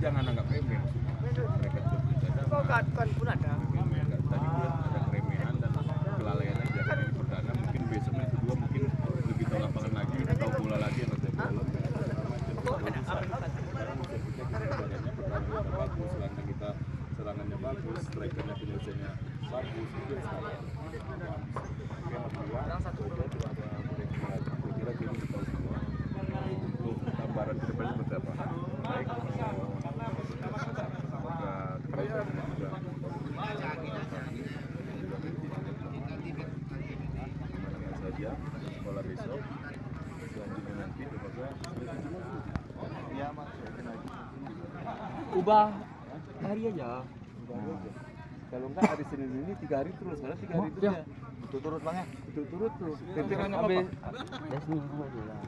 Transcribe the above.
jangan anggap remeh maksudnya. Mereka juga beribadah. Kan pun ada. Tadi gue ada keremehan dan kelalaian aja. Kan ini perdana, mungkin besoknya kedua mungkin lebih tahu lapangan lagi, tahu bola lagi yang nanti bola. Pertahanannya bagus, serangannya bagus, strikernya penyelesaiannya bagus, itu sekarang. Saya kira game kita semua untuk gambaran ke depan seperti apa? Baik, semoga terbaik juga. Gimana saja sekolah besok, selanjutnya nanti semoga ya mas. Ubah hari aja. Kalau enggak hari Senin ini 3 hari terus, karena 3 hari itu ya. Turut-turut bang ya? Turut-turut tuh. Tentu kan apa? Udah seminggu aja lah.